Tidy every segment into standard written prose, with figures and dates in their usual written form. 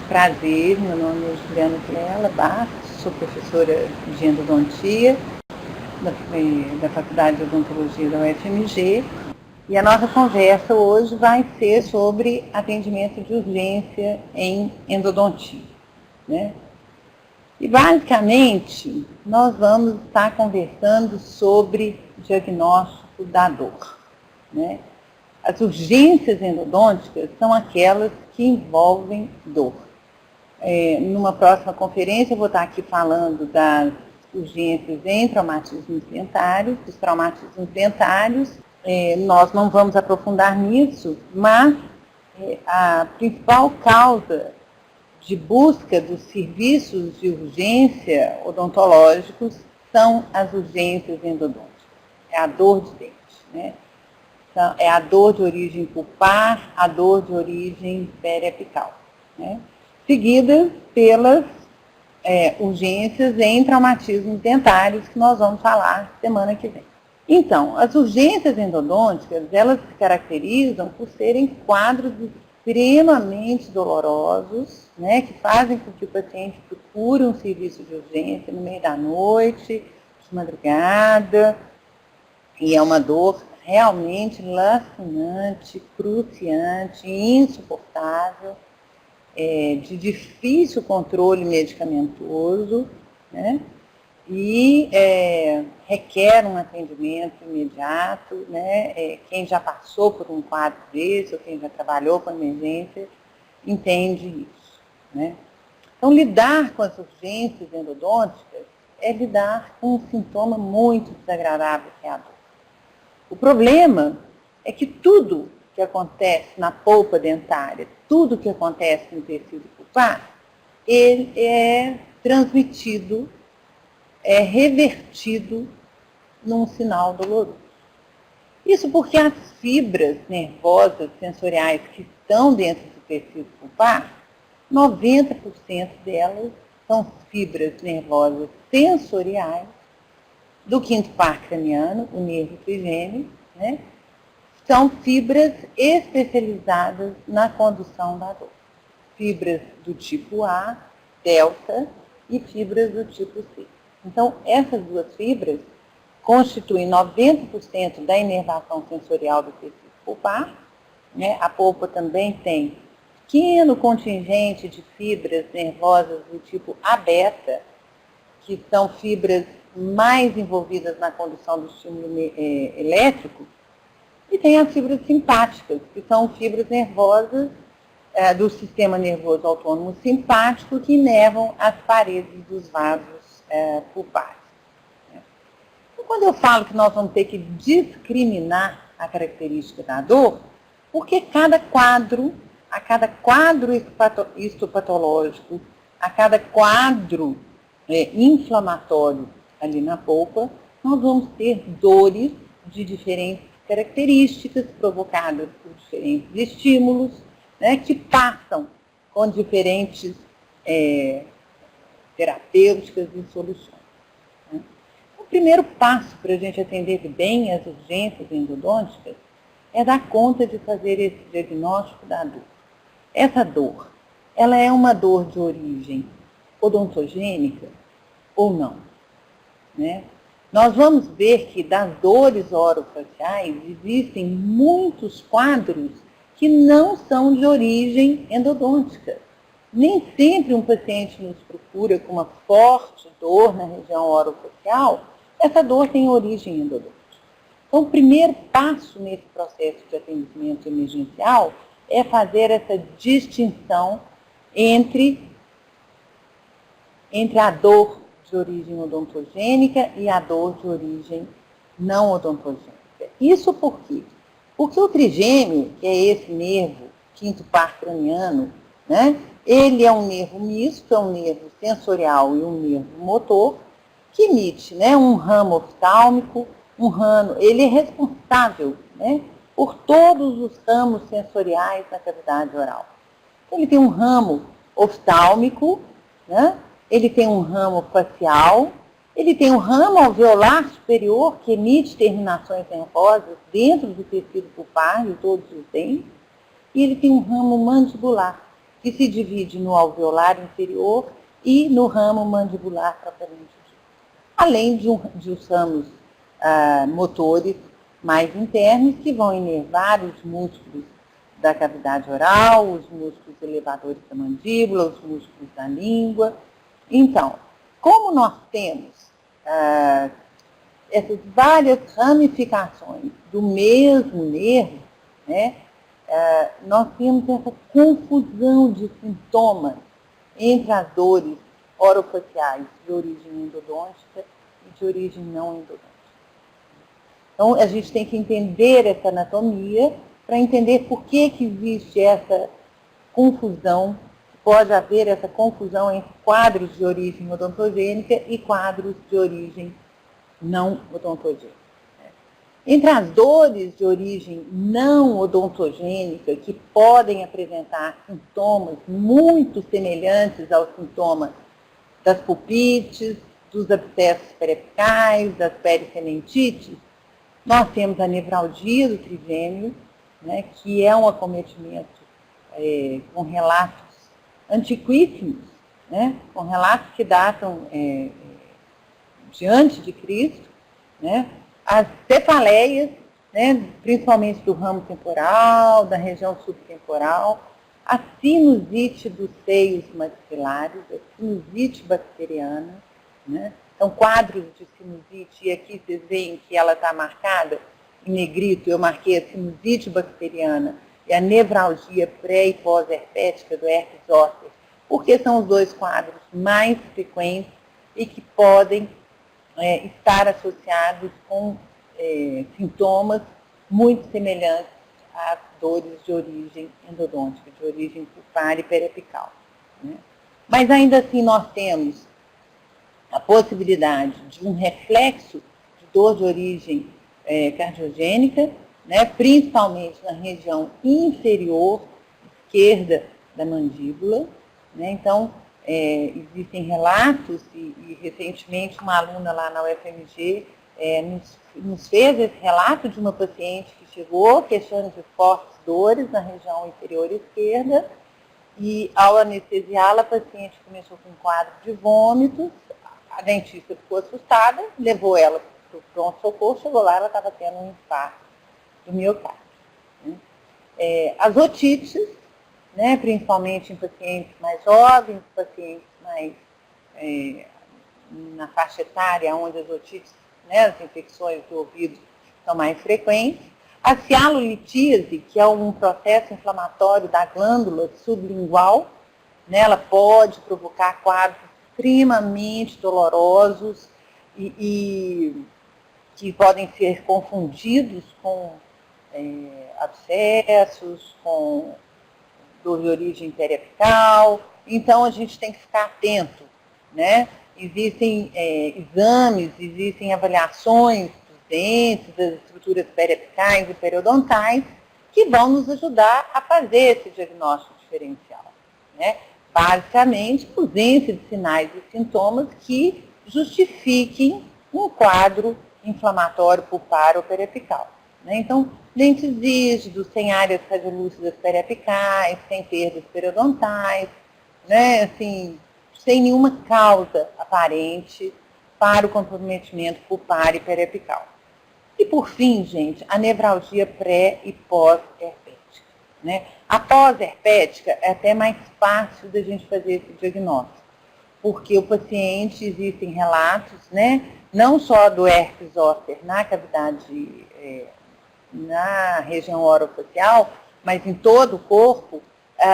Prazer, meu nome é Juliana Vilela Bastos, sou professora de endodontia da Faculdade de Odontologia da UFMG, e a nossa conversa hoje vai ser sobre atendimento de urgência em endodontia, né? E basicamente nós vamos estar conversando sobre diagnóstico da dor, né? As urgências endodônticas são aquelas que envolvem dor. Numa próxima conferência eu vou estar aqui falando das urgências em traumatismos dentários, dos traumatismos dentários. Nós não vamos aprofundar nisso, mas a principal causa de busca dos serviços de urgência odontológicos são as urgências endodônticas. É a dor de dente, né? Então, é a dor de origem pulpar, a dor de origem periapical, né? Seguidas pelas urgências em traumatismos dentários, que nós vamos falar semana que vem. Então, as urgências endodônticas, elas se caracterizam por serem quadros extremamente dolorosos, né, que fazem com que o paciente procure um serviço de urgência no meio da noite, de madrugada, e é uma dor realmente lacinante, cruciante, insuportável, de difícil controle medicamentoso, né? E requer um atendimento imediato, né? Quem já passou por um quadro desse, ou quem já trabalhou com emergência, entende isso, né? Então, lidar com as urgências endodônticas é lidar com um sintoma muito desagradável, que é a dor. O problema é que tudo que acontece na polpa dentária, tudo que acontece no tecido pulpar, ele é transmitido, é revertido num sinal doloroso. Isso porque as fibras nervosas sensoriais que estão dentro do tecido pulpar, 90% delas são fibras nervosas sensoriais do quinto par craniano, o nervo trigêmeo, né? São fibras especializadas na condução da dor. Fibras do tipo A, delta, e fibras do tipo C. Então, essas duas fibras constituem 90% da inervação sensorial do tecido pulpar, né? A polpa também tem pequeno contingente de fibras nervosas do tipo A beta, que são fibras mais envolvidas na condução do estímulo elétrico, e tem as fibras simpáticas, que são fibras nervosas do sistema nervoso autônomo simpático, que inervam as paredes dos vasos pulpares. Então, quando eu falo que nós vamos ter que discriminar a característica da dor, porque a cada quadro histopatológico, a cada quadro inflamatório ali na polpa, nós vamos ter dores de diferentes características provocadas por diferentes estímulos, né, que passam com diferentes terapêuticas e soluções. Né? O primeiro passo para a gente atender bem as urgências endodônticas é dar conta de fazer esse diagnóstico da dor. Essa dor, ela é uma dor de origem odontogênica ou não, né? Nós vamos ver que das dores orofaciais existem muitos quadros que não são de origem endodôntica. Nem sempre um paciente nos procura com uma forte dor na região orofacial, essa dor tem origem endodôntica. Então, o primeiro passo nesse processo de atendimento emergencial é fazer essa distinção entre a dor de origem odontogênica e a dor de origem não odontogênica. Isso por quê? Porque o trigêmeo, que é esse nervo, quinto par craniano, né, ele é um nervo misto, é um nervo sensorial e um nervo motor, que emite, né, um ramo oftálmico, ele é responsável, né, por todos os ramos sensoriais da cavidade oral. Ele tem um ramo oftálmico, né, ele tem um ramo facial, ele tem um ramo alveolar superior que emite terminações nervosas dentro do tecido pulpar de todos os dentes, e ele tem um ramo mandibular, que se divide no alveolar inferior e no ramo mandibular propriamente dito. Além de os ramos motores mais internos, que vão inervar os músculos da cavidade oral, os músculos elevadores da mandíbula, os músculos da língua. Então, como nós temos essas várias ramificações do mesmo nervo, né, nós temos essa confusão de sintomas entre as dores orofaciais de origem endodôntica e de origem não endodôntica. Então, a gente tem que entender essa anatomia para entender por que existe essa confusão, pode haver essa confusão entre quadros de origem odontogênica e quadros de origem não odontogênica. Entre as dores de origem não odontogênica, que podem apresentar sintomas muito semelhantes aos sintomas das pulpites, dos abscessos periapicais, das pericenentites, nós temos a nevralgia do trigêmeo, né, que é um acometimento com relatos antiquíssimos, né, com relatos que datam diante de Cristo, né, as cefaleias, né, principalmente do ramo temporal, da região subtemporal, a sinusite dos seios maxilares, a sinusite bacteriana, né, são quadros de sinusite, e aqui vocês veem que ela está marcada em negrito, eu marquei a sinusite bacteriana e a nevralgia pré- e pós-herpética do herpes zoster, porque são os dois quadros mais frequentes e que podem estar associados com sintomas muito semelhantes às dores de origem endodôntica, de origem pulpar e periapical. Né? Mas ainda assim nós temos a possibilidade de um reflexo de dor de origem cardiogênica, né, principalmente na região inferior esquerda da mandíbula. Né? Então, existem relatos, e recentemente uma aluna lá na UFMG nos fez esse relato de uma paciente que chegou queixando de fortes dores na região inferior esquerda, e ao anestesiá-la, a paciente começou com um quadro de vômitos, a dentista ficou assustada, levou ela para o pronto-socorro, chegou lá, ela estava tendo um infarto do miocárdio. Né? As otites, né, principalmente em pacientes mais jovens, pacientes mais na faixa etária, onde as otites, né, as infecções do ouvido são mais frequentes. A cialolitíase, que é um processo inflamatório da glândula sublingual, né, ela pode provocar quadros extremamente dolorosos e que podem ser confundidos com abscessos, com dor de origem periapical. Então, a gente tem que ficar atento, né? Existem exames, existem avaliações dos dentes, das estruturas periapicais e periodontais, que vão nos ajudar a fazer esse diagnóstico diferencial, né? Basicamente, ausência de sinais e sintomas que justifiquem um quadro inflamatório pulpar ou periapical. Né? Então, dentes rígidos, sem áreas radiolúcidas periapicais, sem perdas periodontais, né? Assim, sem nenhuma causa aparente para o comprometimento pulpar e periapical. E por fim, gente, a nevralgia pré- e pós-herpética. Né? A pós-herpética é até mais fácil da gente fazer esse diagnóstico, porque o paciente, existem relatos, né, não só do herpes zoster na cavidade, na região orofacial, mas em todo o corpo,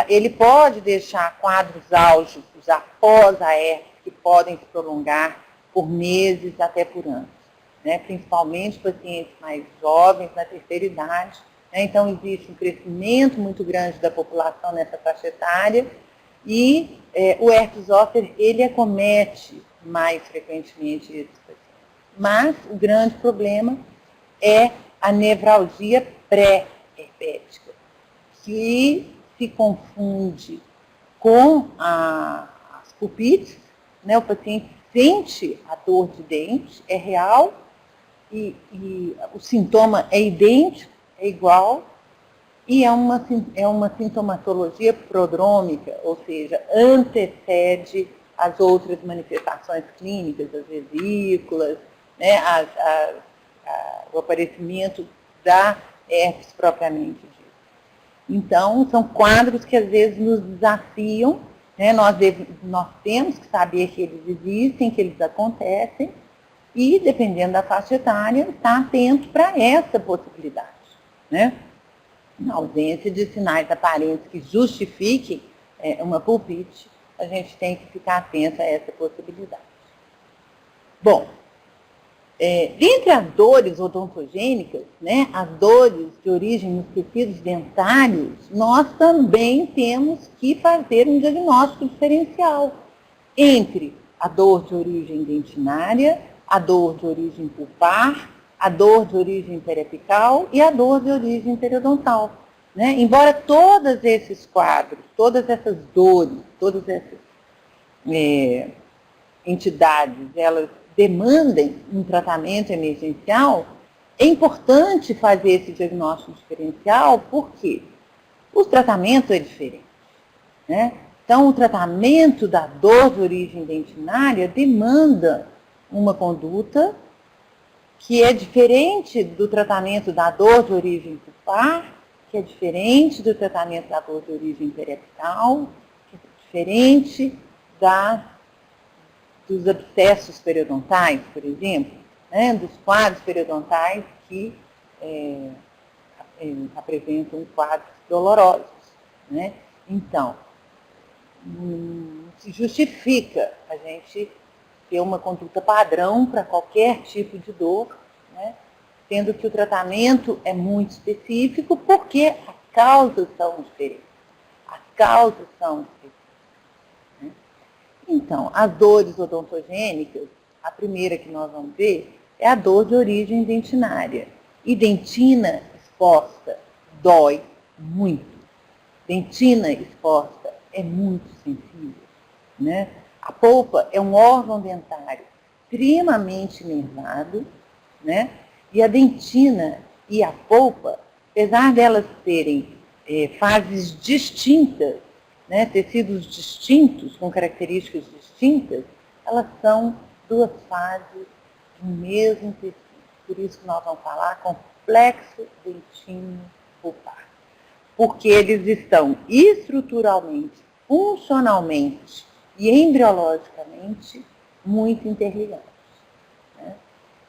ele pode deixar quadros álgicos após a herpes, que podem se prolongar por meses até por anos, né, principalmente pacientes mais jovens, na terceira idade. Então, existe um crescimento muito grande da população nessa faixa etária e o herpes zoster, ele acomete mais frequentemente esses pacientes. Mas o grande problema é a nevralgia pré-herpética, que se confunde com as pulpites, né? O paciente sente a dor de dente, é real, e o sintoma é idêntico, é igual, e é uma sintomatologia prodrômica, ou seja, antecede as outras manifestações clínicas, as vesículas, né, o aparecimento da herpes propriamente dita. Então, são quadros que às vezes nos desafiam, né, nós temos que saber que eles existem, que eles acontecem, e, dependendo da faixa etária, estar atento para essa possibilidade, né? Na ausência de sinais aparentes que justifiquem uma pulpite, a gente tem que ficar atento a essa possibilidade. Bom, dentre as dores odontogênicas, né, as dores de origem nos tecidos dentários, nós também temos que fazer um diagnóstico diferencial entre a dor de origem dentinária, a dor de origem pulpar, a dor de origem periapical e a dor de origem periodontal. Né? Embora todos esses quadros, todas essas dores, todas essas entidades, elas demandem um tratamento emergencial, é importante fazer esse diagnóstico diferencial, porque o tratamento é diferente. Né? Então, o tratamento da dor de origem dentinária demanda uma conduta que é diferente do tratamento da dor de origem pulpar, que é diferente do tratamento da dor de origem periapical, que é diferente dos abscessos periodontais, por exemplo, né, dos quadros periodontais que apresentam quadros dolorosos. Né? Então, se justifica a gente ter uma conduta padrão para qualquer tipo de dor, né? Sendo que o tratamento é muito específico, porque as causas são diferentes. As causas são específicas. Né? Então, as dores odontogênicas, a primeira que nós vamos ver é a dor de origem dentinária. E dentina exposta dói muito. Dentina exposta é muito sensível. Né? A polpa é um órgão dentário extremamente nervado, né? E a dentina e a polpa, apesar delas terem fases distintas, né? Tecidos distintos, com características distintas, elas são duas fases do mesmo tecido. Por isso que nós vamos falar complexo dentino pulpar. Porque eles estão estruturalmente, funcionalmente e embriologicamente muito interligados. Né?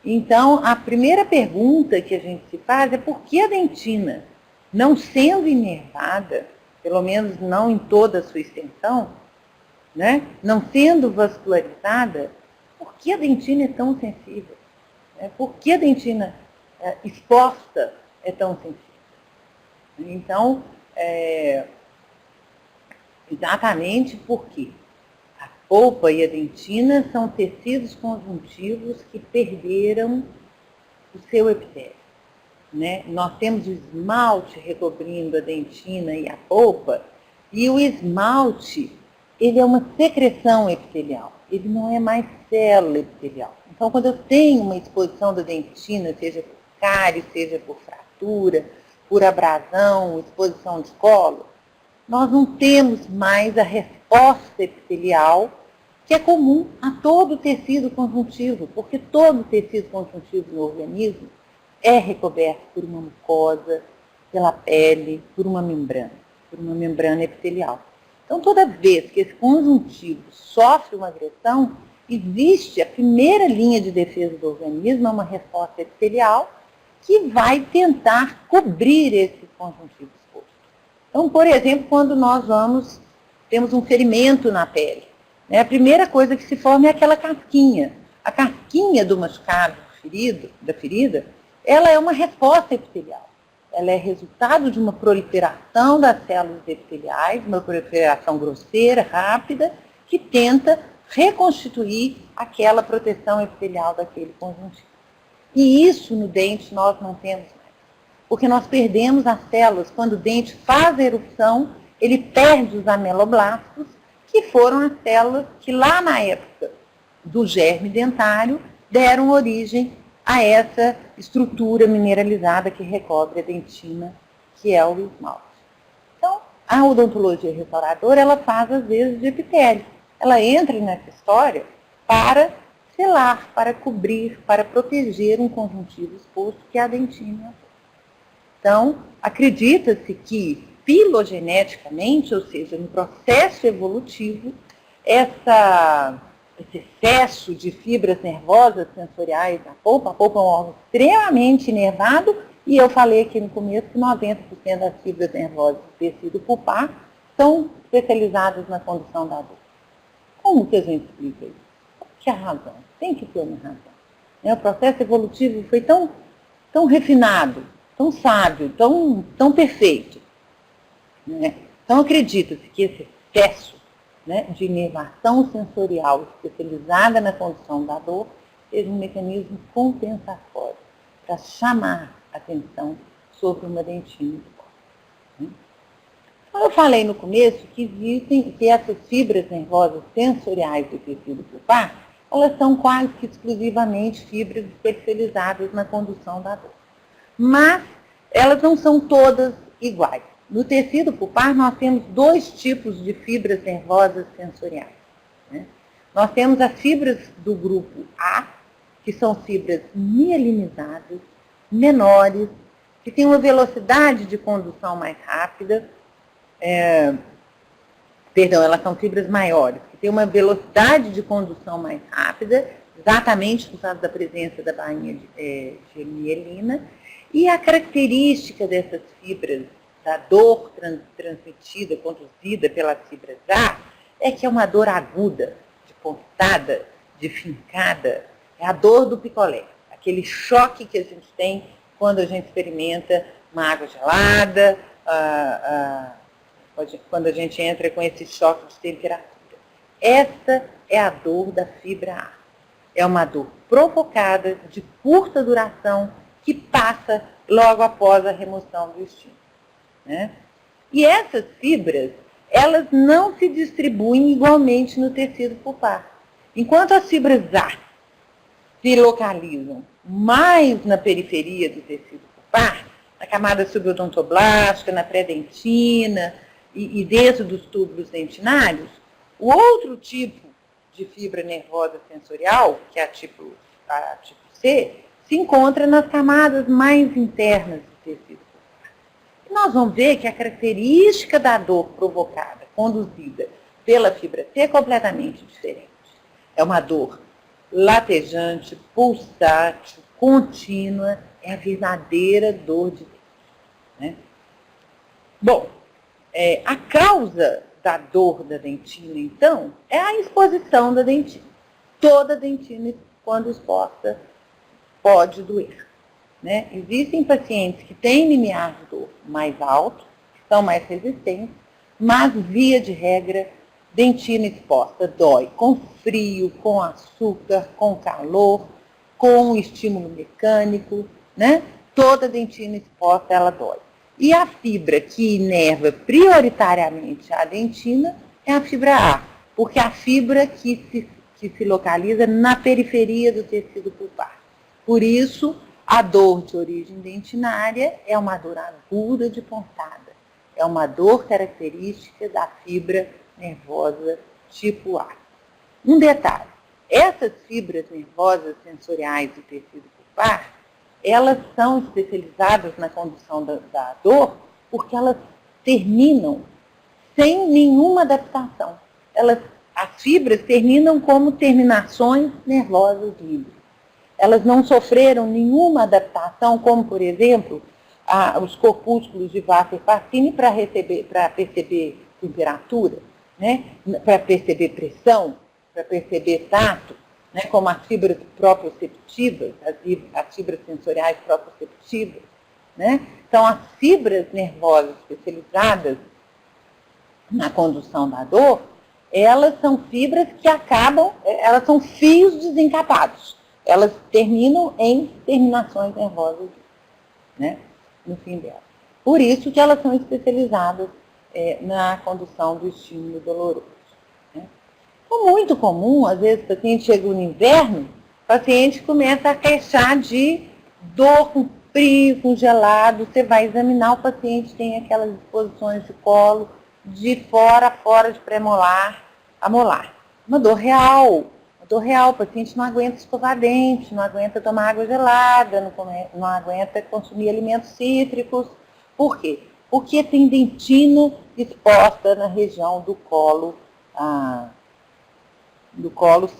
Então, a primeira pergunta que a gente se faz é por que a dentina, não sendo inervada, pelo menos não em toda a sua extensão, né? Não sendo vascularizada, por que a dentina é tão sensível? Por que a dentina exposta é tão sensível? Então, exatamente porque a polpa e a dentina são tecidos conjuntivos que perderam o seu epitélio. Né? Nós temos o esmalte recobrindo a dentina e a polpa, e o esmalte, ele é uma secreção epitelial, ele não é mais célula epitelial. Então, quando eu tenho uma exposição da dentina, seja por cárie, seja por fratura, por abrasão, exposição de colo, nós não temos mais a resposta epitelial que é comum a todo tecido conjuntivo, porque todo tecido conjuntivo no organismo é recoberto por uma mucosa, pela pele, por uma membrana epitelial. Então, toda vez que esse conjuntivo sofre uma agressão, existe a primeira linha de defesa do organismo, é uma resposta epitelial, que vai tentar cobrir esse conjuntivo exposto. Então, por exemplo, quando nós temos um ferimento na pele, né, a primeira coisa que se forma é aquela casquinha. A casquinha do machucado da ferida, ela é uma resposta epitelial. Ela é resultado de uma proliferação das células epiteliais, uma proliferação grosseira, rápida, que tenta reconstituir aquela proteção epitelial daquele conjuntivo. E isso no dente nós não temos mais. Porque nós perdemos as células. Quando o dente faz a erupção, ele perde os ameloblastos, que foram as células que lá na época do germe dentário deram origem a essa estrutura mineralizada que recobre a dentina, que é o esmalte. Então, a odontologia restauradora, ela faz, às vezes, de epitélio. Ela entra nessa história para selar, para cobrir, para proteger um conjuntivo exposto, que é a dentina. Então, acredita-se que, filogeneticamente, ou seja, no processo evolutivo, esse excesso de fibras nervosas sensoriais na polpa, a polpa é um órgão extremamente inervado, e eu falei aqui no começo que 90% das fibras nervosas do tecido pulpar são especializadas na condução da dor. Como que a gente explica isso? Qual que é a razão? Tem que ter uma razão. O processo evolutivo foi tão refinado, tão sábio, tão perfeito. Né? Então, acredita-se que esse excesso, né, de inervação sensorial especializada na condução da dor seja um mecanismo compensatório para chamar a atenção sobre uma dentina. Né? Então, eu falei no começo que essas fibras nervosas sensoriais do tecido pulpar, elas são quase que exclusivamente fibras especializadas na condução da dor. Mas elas não são todas iguais. No tecido pulpar, nós temos dois tipos de fibras nervosas sensoriais. Né? Nós temos as fibras do grupo A, que são fibras mielinizadas, menores, que têm uma velocidade de condução mais rápida. Elas são fibras maiores, que têm uma velocidade de condução mais rápida, exatamente por causa da presença da bainha de mielina. E a característica dessas fibras, da dor transmitida, conduzida pelas fibras A, é que é uma dor aguda, de pontada, de fincada. É a dor do picolé, aquele choque que a gente tem quando a gente experimenta uma água gelada, quando a gente entra com esse choque de temperatura. Essa é a dor da fibra A. É uma dor provocada, de curta duração, que passa logo após a remoção do estímulo. Né? E essas fibras, elas não se distribuem igualmente no tecido pulpar. Enquanto as fibras A se localizam mais na periferia do tecido pulpar, na camada subodontoblástica, na pré-dentina e dentro dos túbulos dentinários, o outro tipo de fibra nervosa sensorial, que é a tipo C, se encontra nas camadas mais internas do tecido pulpar. E nós vamos ver que a característica da dor provocada, conduzida pela fibra C é completamente diferente. É uma dor latejante, pulsátil, contínua, é a verdadeira dor de dente. Né? Bom, a causa da dor da dentina, então, é a exposição da dentina. Toda dentina, quando exposta, pode doer. Né? Existem pacientes que têm limiar de dor mais alto, que são mais resistentes, mas, via de regra, dentina exposta dói com frio, com açúcar, com calor, com estímulo mecânico, né? Toda dentina exposta, ela dói. E a fibra que inerva prioritariamente a dentina é a fibra A, porque é a fibra que se localiza na periferia do tecido pulpar. Por isso, a dor de origem dentinária é uma dor aguda de pontada. É uma dor característica da fibra nervosa tipo A. Um detalhe, essas fibras nervosas sensoriais do tecido pulpar, elas são especializadas na condução da dor porque elas terminam sem nenhuma adaptação. As fibras terminam como terminações nervosas livres. Elas não sofreram nenhuma adaptação, como, por exemplo, os corpúsculos de Wasser-Pacini para perceber temperatura, né? Para perceber pressão, para perceber tato, né? Como as fibras proprioceptivas, as fibras sensoriais proprioceptivas. Né? Então, as fibras nervosas especializadas na condução da dor, elas são fibras que elas são fios desencapados. Elas terminam em terminações nervosas, né, no fim delas. Por isso que elas são especializadas na condução do estímulo doloroso. Né. É muito comum, às vezes, o paciente chega no inverno, o paciente começa a queixar de dor frio, com gelado, você vai examinar, o paciente tem aquelas exposições de colo de fora a fora, de premolar a molar. Uma dor real, o paciente não aguenta escovar dente, não aguenta tomar água gelada, não aguenta consumir alimentos cítricos. Por quê? Porque tem dentina exposta na região do colo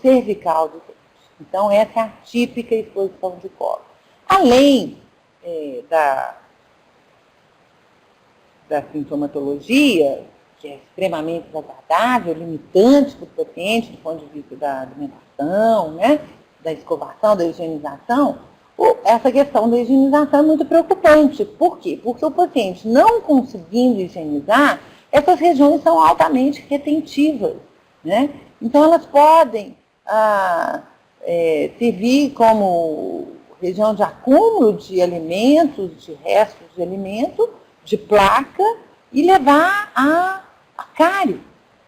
cervical do dente. Então, essa é a típica exposição de colo. Além da sintomatologia, que é extremamente desagradável, limitante para o paciente, do ponto de vista da alimentação, né, da escovação, da higienização, essa questão da higienização é muito preocupante. Por quê? Porque o paciente não conseguindo higienizar, essas regiões são altamente retentivas, né? Então, elas podem servir como região de acúmulo de alimentos, de restos de alimento, de placa, e levar a cárie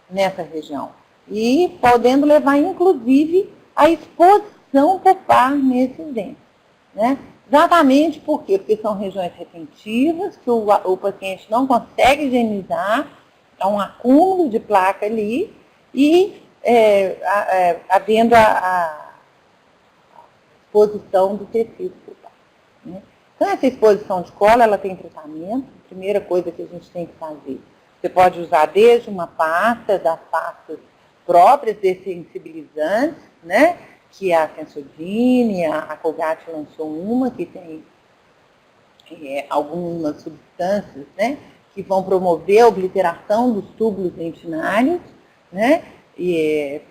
nessa região. E podendo levar, inclusive, a exposição pulpar nesses dentes. Né? Exatamente por quê? Porque são regiões retentivas, que o paciente não consegue higienizar, há um acúmulo de placa ali, e havendo a exposição do tecido pulpar. Né? Então, essa exposição de colo, ela tem tratamento. A primeira coisa que a gente tem que fazer, você pode usar desde uma pasta, das pastas próprias, dessensibilizantes, né? Que é a Sensodyne, a Colgate lançou uma, que tem algumas substâncias, né? Que vão promover a obliteração dos túbulos dentinários, né? E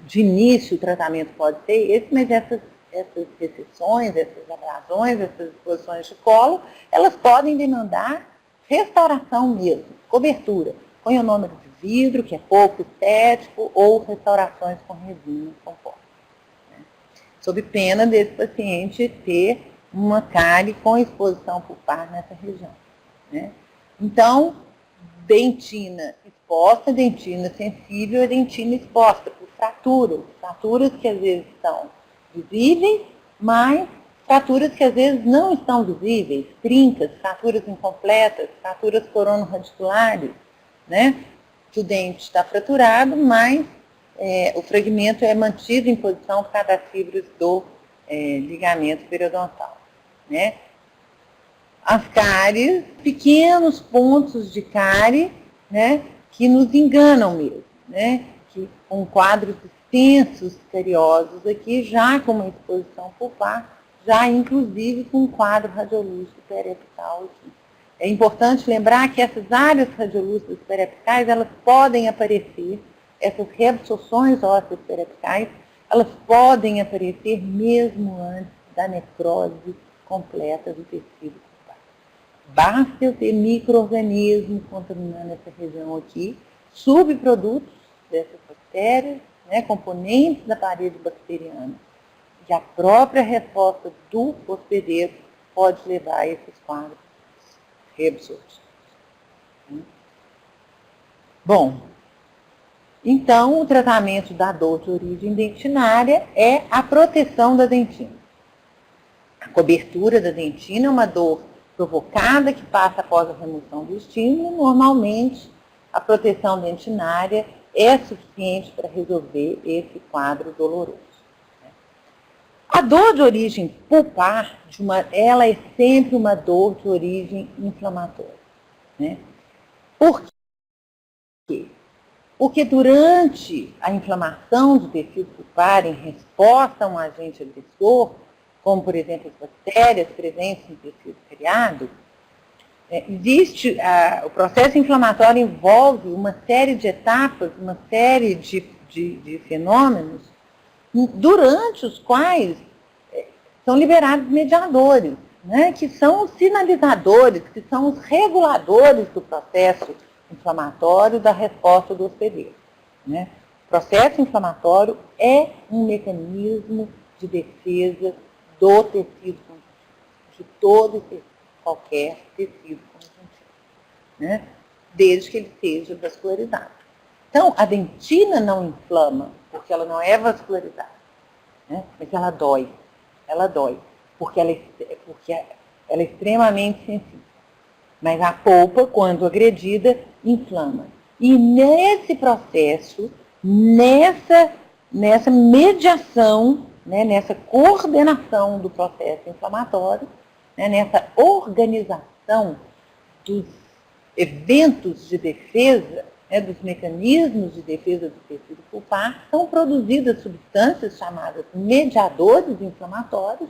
de início o tratamento pode ser esse, mas essas recessões, essas abrasões, essas exposições de colo, elas podem demandar restauração mesmo, cobertura, com ionômetro de vidro, que é pouco estético, ou restaurações com resina composta. Né? Sob pena desse paciente ter uma cárie com exposição pulpar nessa região. Né? Então, dentina exposta, dentina sensível e dentina exposta por fraturas que às vezes são visíveis, mas fraturas que às vezes não estão visíveis, trincas, fraturas incompletas, fraturas coronorradiculares, né? Que o dente está fraturado, mas o fragmento é mantido em posição por causa das fibras do ligamento periodontal. Né? As cáries, pequenos pontos de cárie, né, que nos enganam mesmo, né, que com quadros extensos, seriosos aqui, já com uma exposição pulpar, já inclusive com um quadro radiolúcido periapical aqui. É importante lembrar que essas áreas radiolúcidas periapicais, elas podem aparecer, essas reabsorções ósseas periapicais, elas podem aparecer mesmo antes da necrose completa do tecido. Basta eu ter micro-organismos contaminando essa região aqui, subprodutos dessas bactérias, né, componentes da parede bacteriana. E a própria resposta do hospedeiro pode levar a esses quadros reabsortivos. Bom, então o tratamento da dor de origem dentinária é a proteção da dentina. A cobertura da dentina é uma dor provocada que passa após a remoção do estímulo. Normalmente, a proteção dentinária é suficiente para resolver esse quadro doloroso. A dor de origem pulpar, ela é sempre uma dor de origem inflamatória. Né? Por quê? Porque durante a inflamação do tecido pulpar, em resposta a um agente agressor, como, por exemplo, as bactérias presentes no tecido cariado, o processo inflamatório envolve uma série de etapas, uma série de fenômenos, durante os quais são liberados mediadores, né, que são os sinalizadores, que são os reguladores do processo inflamatório da resposta do hospedeiro. Né? O processo inflamatório é um mecanismo de defesa do tecido conjuntivo, de todo qualquer tecido conjuntivo, né? Desde que ele seja vascularizado. Então, a dentina não inflama, porque ela não é vascularizada, né? Mas ela dói, porque ela é extremamente sensível. Mas a polpa, quando agredida, inflama. E nesse processo, nessa mediação, né, nessa coordenação do processo inflamatório, né, nessa organização dos eventos de defesa, né, dos mecanismos de defesa do tecido pulpar, são produzidas substâncias chamadas mediadores inflamatórios.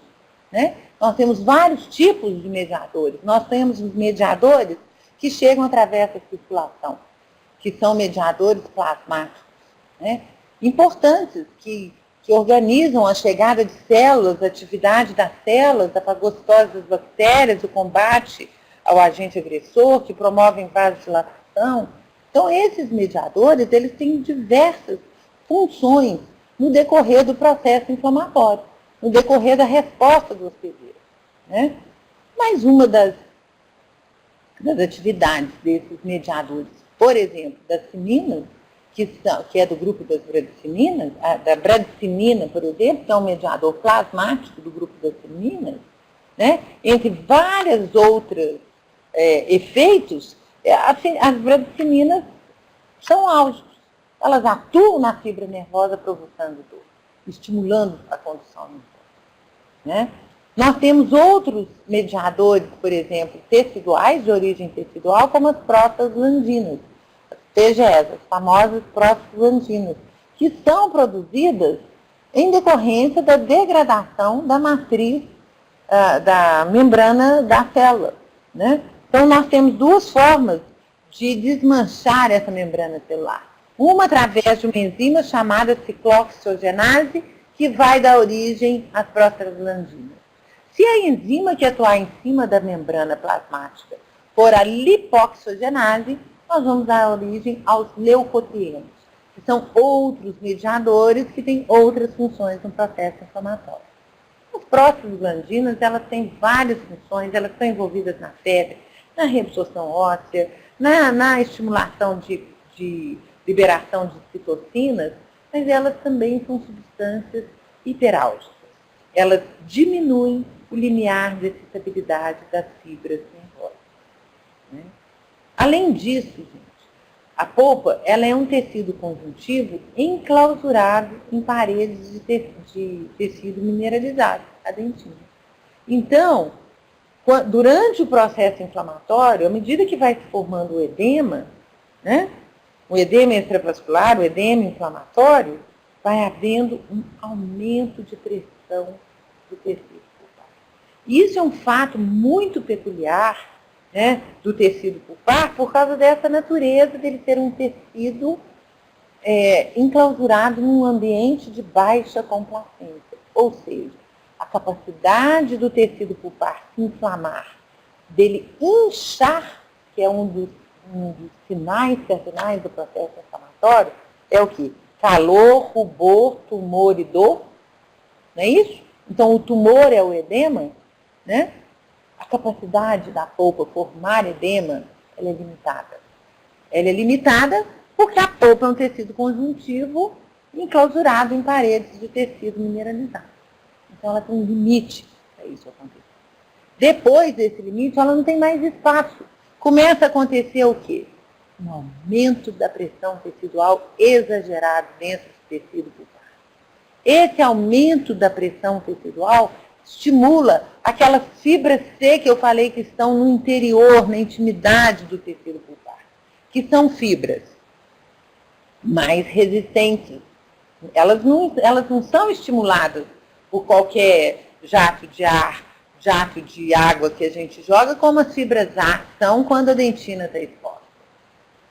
Né? Nós temos vários tipos de mediadores. Nós temos os mediadores que chegam através da circulação, que são mediadores plasmáticos, né? Importantes, que organizam a chegada de células, a atividade das células, a fagocitose das bactérias, o combate ao agente agressor, que promovem vasodilatação. Então, esses mediadores, eles têm diversas funções no decorrer do processo inflamatório, no decorrer da resposta do hospedeiro. Né? Mas uma das atividades desses mediadores, por exemplo, das cininas, que é do grupo das bradicininas, da bradicinin, por exemplo, que é um mediador plasmático do grupo das cininas, né? Entre vários outros efeitos, as bradicininas são álgicos. Elas atuam na fibra nervosa provocando dor, estimulando a condução nervosa. Né? Nós temos outros mediadores, por exemplo, teciduais, de origem tecidual, como as prostaglandinas, as PGEs, as famosas prostaglandinas, que são produzidas em decorrência da degradação da matriz, da membrana da célula. Né? Então, nós temos duas formas de desmanchar essa membrana celular. Uma através de uma enzima chamada ciclooxigenase, que vai dar origem às prostaglandinas. Se a enzima que atuar em cima da membrana plasmática for a lipoxogenase, nós vamos dar origem aos leucotrienos, que são outros mediadores que têm outras funções no processo inflamatório. As prostaglandinas, elas têm várias funções, elas estão envolvidas na febre, na reabsorção óssea, na estimulação de liberação de citocinas, mas elas também são substâncias hiperálgicas. Elas diminuem o limiar de excitabilidade das fibras nervosas. Né? Além disso, gente, a polpa ela é um tecido conjuntivo enclausurado em paredes de tecido mineralizado, a dentina. Então, durante o processo inflamatório, à medida que vai se formando o edema, né, o edema extravascular, o edema inflamatório, vai havendo um aumento de pressão do tecido pulpar. Isso é um fato muito peculiar, né, do tecido pulpar, por causa dessa natureza dele ser um tecido enclausurado num ambiente de baixa complacência. Ou seja, a capacidade do tecido pulpar se inflamar, dele inchar, que é um dos sinais cardinais do processo inflamatório, é o quê? Calor, rubor, tumor e dor. Não é isso? Então, o tumor é o edema, né? A capacidade da polpa formar edema, ela é limitada. Ela é limitada porque a polpa é um tecido conjuntivo enclausurado em paredes de tecido mineralizado. Então, ela tem um limite para isso acontecer. Depois desse limite, ela não tem mais espaço. Começa a acontecer o quê? Um aumento da pressão tecidual exagerado dentro do tecido pulpar. Esse aumento da pressão tecidual estimula aquelas fibras C que eu falei que estão no interior, na intimidade do tecido pulpar, que são fibras mais resistentes. Elas não são estimuladas por qualquer jato de ar, jato de água que a gente joga, como as fibras A são quando a dentina está exposta.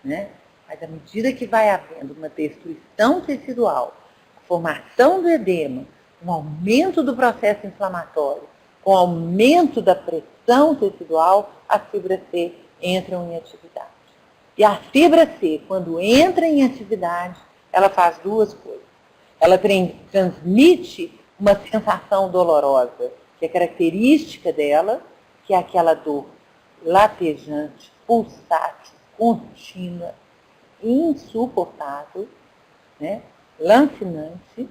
Né? Mas à medida que vai havendo uma destruição tecidual, a formação do edema, um aumento do processo inflamatório, com aumento da pressão tecidual, as fibras C entram em atividade. E a fibra C, quando entra em atividade, ela faz duas coisas. Ela transmite uma sensação dolorosa, que é característica dela, que é aquela dor latejante, pulsante, contínua, insuportável, né? Lancinante.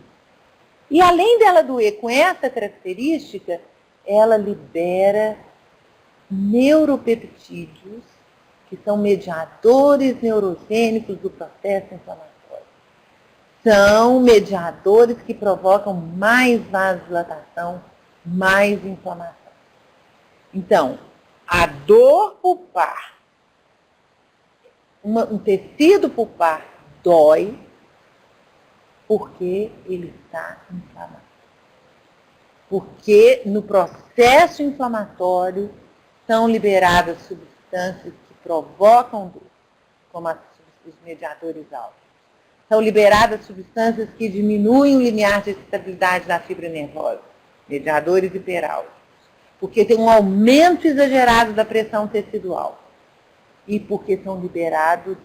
E além dela doer com essa característica, ela libera neuropeptídeos, que são mediadores neurogênicos do processo inflamatório. São mediadores que provocam mais vasodilatação, mais inflamação. Então, a dor pulpar, um tecido pulpar dói porque ele está inflamado. Porque no processo inflamatório são liberadas substâncias que provocam dor, como os mediadores altos. São liberadas substâncias que diminuem o limiar de estabilidade da fibra nervosa, mediadores hiperálticos, porque tem um aumento exagerado da pressão tecidual e porque são liberados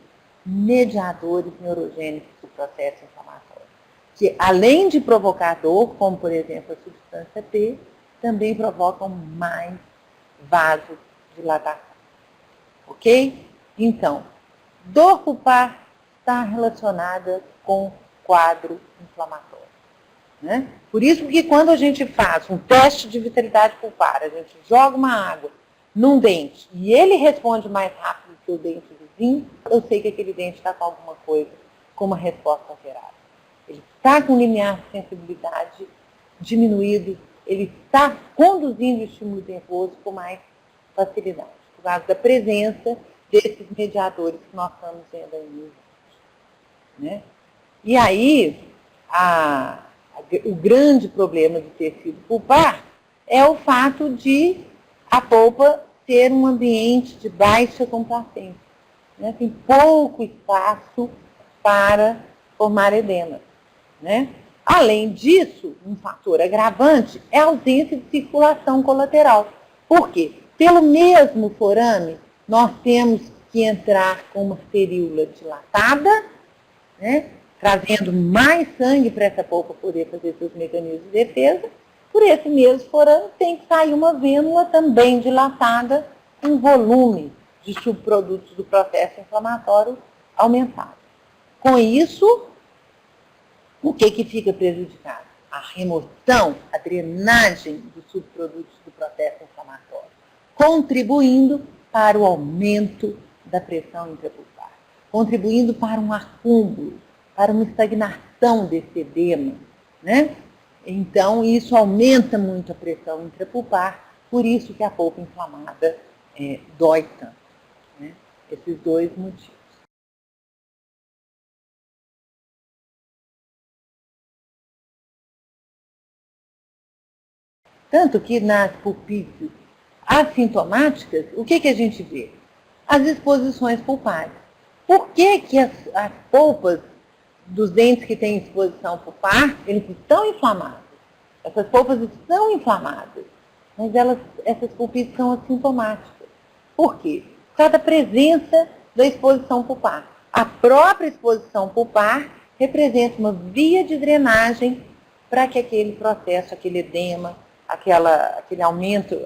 mediadores neurogênicos do processo inflamatório, que além de provocar dor, como por exemplo a substância P, também provocam mais vasodilatação. Ok? Então, dor pulpar está relacionada com quadro inflamatório. Né? Por isso que quando a gente faz um teste de vitalidade pulpar, a gente joga uma água num dente e ele responde mais rápido que o dente vizinho, eu sei que aquele dente está com alguma coisa, com uma resposta alterada. Ele está com o limiar de sensibilidade diminuído, ele está conduzindo o estímulo nervoso com mais facilidade, por causa da presença desses mediadores que nós estamos vendo aí. Né? E aí, o grande problema do tecido pulpar é o fato de a polpa ter um ambiente de baixa complacência. Né? Tem pouco espaço para formar edema. Né? Além disso, um fator agravante é a ausência de circulação colateral. Por quê? Pelo mesmo forame, nós temos que entrar com uma feríola dilatada, né? Trazendo mais sangue para essa polpa poder fazer seus mecanismos de defesa. Por esse mesmo forame tem que sair uma vênula também dilatada, com volume de subprodutos do processo inflamatório aumentado. Com isso, o que fica prejudicado? A remoção, a drenagem dos subprodutos do processo inflamatório, contribuindo para o aumento da pressão intrapulpar, contribuindo para um acúmulo, para uma estagnação desse edema, né? Então, isso aumenta muito a pressão intrapulpar, por isso que a polpa inflamada dói tanto. Né? Esses dois motivos. Tanto que nas pulpites assintomáticas, o que a gente vê? As exposições pulpares. Por que as polpas dos dentes que têm exposição pulpar, eles estão inflamados? Essas polpas estão inflamadas, mas essas pulpites são assintomáticas. Por quê? Por causa da presença da exposição pulpar. A própria exposição pulpar representa uma via de drenagem para que aquele processo, aquele edema, aquele aumento,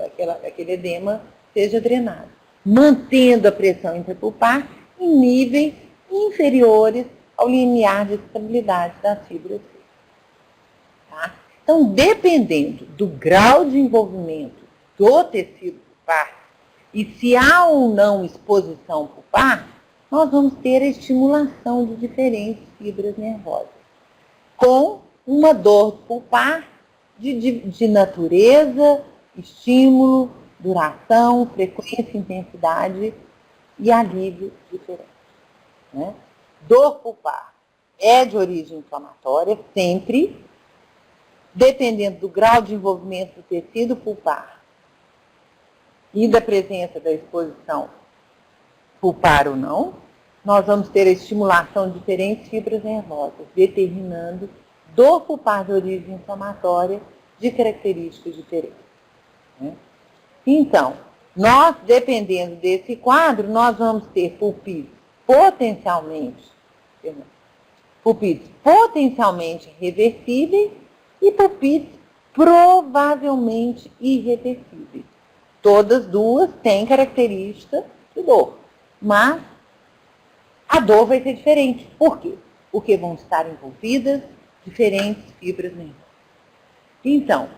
aquele edema seja drenado, mantendo a pressão intrapulpar em níveis inferiores ao limiar de estabilidade das fibras. Tá? Então, dependendo do grau de envolvimento do tecido pulpar e se há ou não exposição pulpar, nós vamos ter a estimulação de diferentes fibras nervosas, com uma dor pulpar de natureza, estímulo, duração, frequência, intensidade e alívio diferente. Né? Dor pulpar é de origem inflamatória, sempre, dependendo do grau de envolvimento do tecido pulpar e da presença da exposição pulpar ou não, nós vamos ter a estimulação de diferentes fibras nervosas, determinando dor pulpar de origem inflamatória de características diferentes. Né? Então, nós, dependendo desse quadro, nós vamos ter pulpites potencialmente reversíveis e pulpites provavelmente irreversíveis. Todas duas têm característica de dor, mas a dor vai ser diferente. Por quê? Porque vão estar envolvidas diferentes fibras nervosas. Então,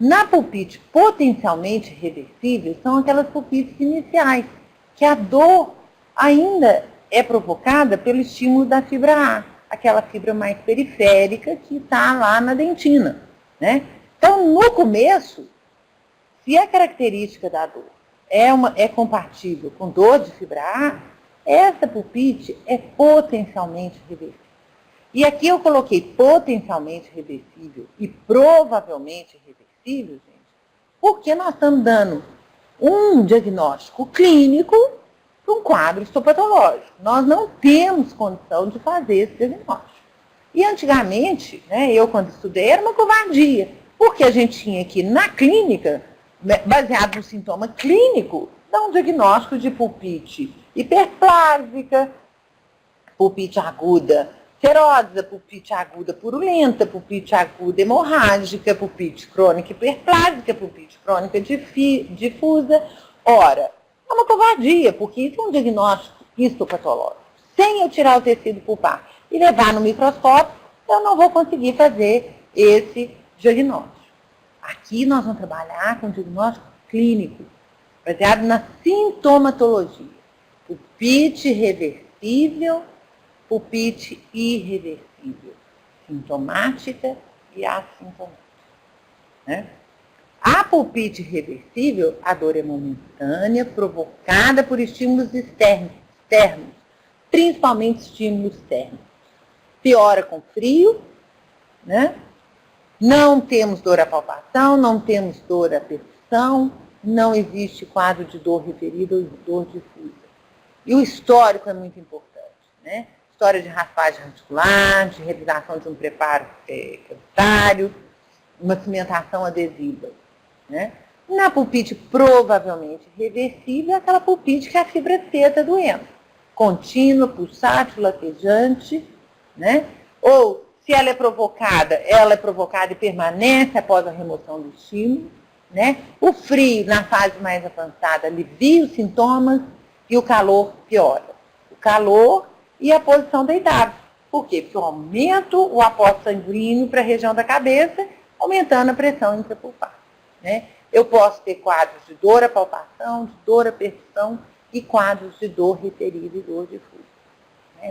Na pulpite potencialmente reversível, são aquelas pulpites iniciais, que a dor ainda é provocada pelo estímulo da fibra A, aquela fibra mais periférica que está lá na dentina, né? Então, no começo, se a característica da dor é compatível com dor de fibra A, essa pulpite é potencialmente reversível. E aqui eu coloquei potencialmente reversível e provavelmente reversível, gente, porque nós estamos dando um diagnóstico clínico para um quadro histopatológico. Nós não temos condição de fazer esse diagnóstico. E antigamente, né, eu quando estudei, era uma covardia, porque a gente tinha que, na clínica, baseado no sintoma clínico, dar um diagnóstico de pulpite hiperplásica, pulpite aguda serótica, pulpite aguda purulenta, pulpite aguda hemorrágica, pulpite crônica hiperplásica, pulpite crônica difusa. Ora, é uma covardia, porque isso é um diagnóstico histopatológico. Sem eu tirar o tecido pulpar e levar no microscópio, eu não vou conseguir fazer esse diagnóstico. Aqui nós vamos trabalhar com diagnóstico clínico, baseado na sintomatologia. Pulpite reversível, pulpite irreversível, sintomática e assintomática. Né? A pulpite reversível, a dor é momentânea, provocada por estímulos externos, principalmente estímulos térmicos. Piora com frio, né? Não temos dor à palpação, não temos dor à percussão, não existe quadro de dor referida ou dor difusa. E o histórico é muito importante, né? História de raspagem radicular, de realização de um preparo cavitário, uma cimentação adesiva, né? Na pulpite provavelmente reversível, é aquela pulpite que a fibra C está doendo. Contínua, pulsátil, latejante, né? Ou, se ela é provocada e permanece após a remoção do estímulo, né? O frio, na fase mais avançada, alivia os sintomas e o calor piora. O calor e a posição deitada. Por quê? Porque eu aumento o aporte sanguíneo para a região da cabeça, aumentando a pressão intrapulpar. Né? Eu posso ter quadros de dor à palpação, de dor à percussão e quadros de dor referida e dor difusa.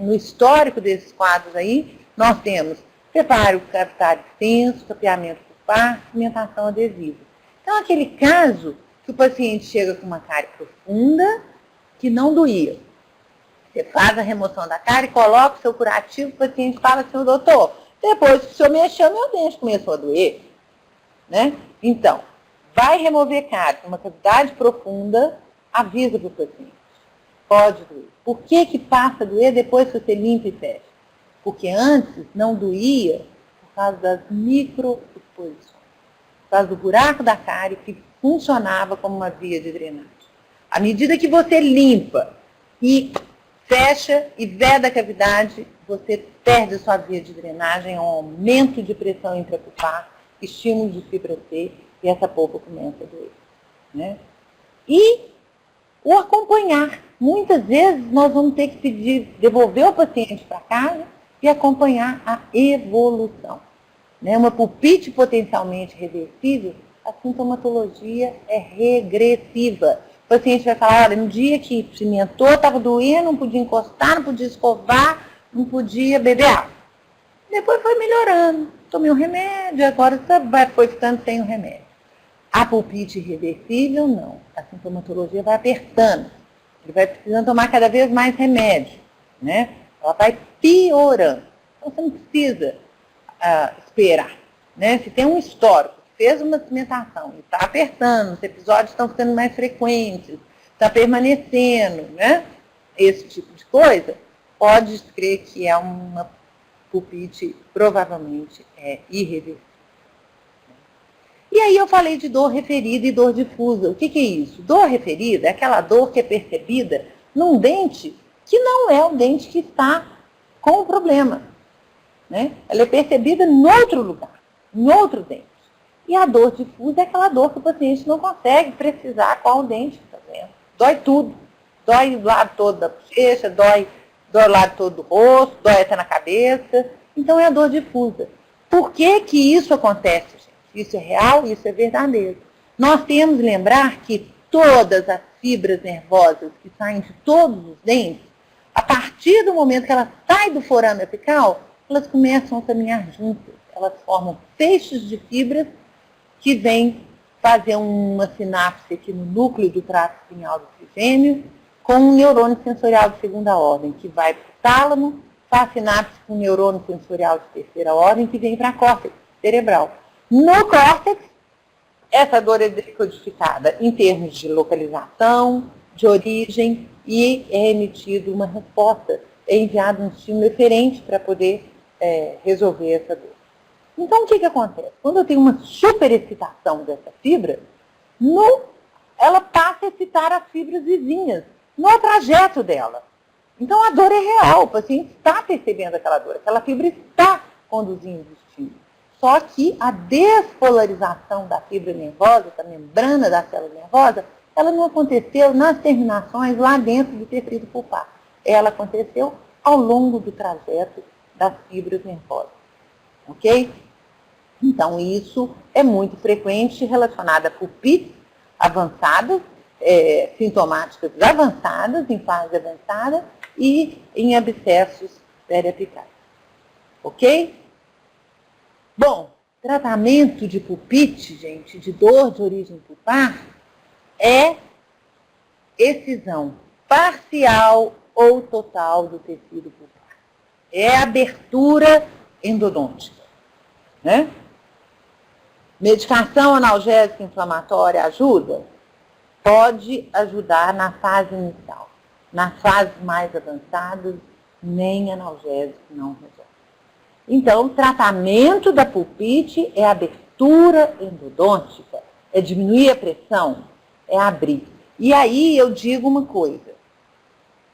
No histórico desses quadros aí, nós temos preparo cavitário extenso, capeamento pulpar, cimentação adesiva. Então, aquele caso que o paciente chega com uma cárie profunda, que não doía. Você faz a remoção da cárie, coloca o seu curativo, o paciente fala assim, doutor, depois que o senhor mexeu, meu dente começou a doer. Né? Então, vai remover cárie, uma cavidade profunda, avisa para o paciente. Pode doer. Por que passa a doer depois que você limpa e fecha? Porque antes não doía por causa das microexposições. Por causa do buraco da cárie que funcionava como uma via de drenagem. À medida que você limpa e fecha e veda a cavidade, você perde a sua via de drenagem, um aumento de pressão intrapulpar, estímulo de fibra C, e essa polpa começa a doer. Né? E o acompanhar. Muitas vezes nós vamos ter que devolver o paciente para casa e acompanhar a evolução. Né? Uma pulpite potencialmente reversível, a sintomatologia é regressiva. O paciente vai falar, olha, no dia que cimentou, estava doendo, não podia encostar, não podia escovar, não podia beber água. Depois foi melhorando, tomei um remédio, agora foi ficando sem o remédio. A pulpite irreversível, não. A sintomatologia vai apertando. Ele vai precisando tomar cada vez mais remédio, né? Ela vai piorando. Então, você não precisa esperar, né? Se tem um histórico, fez uma cimentação e está apertando, os episódios estão ficando mais frequentes, está permanecendo, né? Esse tipo de coisa, pode crer que é uma pulpite provavelmente irreversível. E aí eu falei de dor referida e dor difusa. O que é isso? Dor referida é aquela dor que é percebida num dente que não é o dente que está com o problema. Né? Ela é percebida em outro lugar, em outro dente. E a dor difusa é aquela dor que o paciente não consegue precisar qual dente está vendo. Dói tudo. Dói o lado todo da bochecha, dói o lado todo do rosto, dói até na cabeça. Então é a dor difusa. Por que isso acontece, gente? Isso é real, isso é verdadeiro. Nós temos que lembrar que todas as fibras nervosas que saem de todos os dentes, a partir do momento que elas saem do forame apical, elas começam a caminhar juntas. Elas formam feixes de fibras que vêm fazer uma sinapse aqui no núcleo do trato espinhal do trigêmeo com um neurônio sensorial de segunda ordem, que vai para o tálamo, faz sinapse com um neurônio sensorial de terceira ordem, que vem para a córtex cerebral. No córtex, essa dor é decodificada em termos de localização, de origem, e é emitido uma resposta, é enviado um estímulo referente para poder resolver essa dor. Então, o que acontece? Quando eu tenho uma superexcitação dessa fibra, ela passa a excitar as fibras vizinhas no trajeto dela. Então, a dor é real, o paciente está percebendo aquela dor, aquela fibra está conduzindo o estímulo. Só que a despolarização da fibra nervosa, da membrana da célula nervosa, ela não aconteceu nas terminações lá dentro do tecido pulpar. Ela aconteceu ao longo do trajeto das fibras nervosas. Ok? Então, isso é muito frequente relacionado a pulpites avançadas, sintomáticas avançadas, em fase avançada, e em abscessos periapicais. Ok? Bom, tratamento de pulpite, gente, de dor de origem pulpar, é excisão parcial ou total do tecido pulpar. É abertura endodôntica, né? Medicação analgésica inflamatória ajuda? Pode ajudar na fase inicial. Nas fases mais avançadas, nem analgésico não resolve. Então, o tratamento da pulpite é abertura endodôntica, é diminuir a pressão, é abrir. E aí eu digo uma coisa,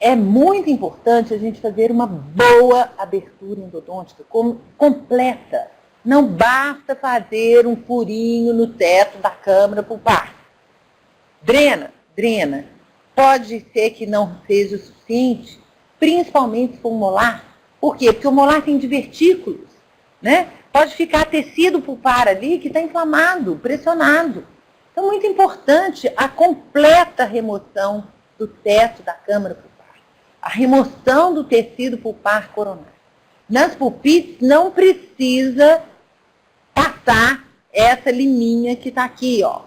é muito importante a gente fazer uma boa abertura endodôntica, completa. Não basta fazer um furinho no teto da câmara pulpar. Drena. Pode ser que não seja o suficiente, principalmente se for um molar. Por quê? Porque o molar tem divertículos, né? Pode ficar tecido pulpar ali que está inflamado, pressionado. Então, muito importante a completa remoção do teto da câmara pulpar. A remoção do tecido pulpar coronário. Nas pulpites não precisa passar essa liminha que está aqui, ó.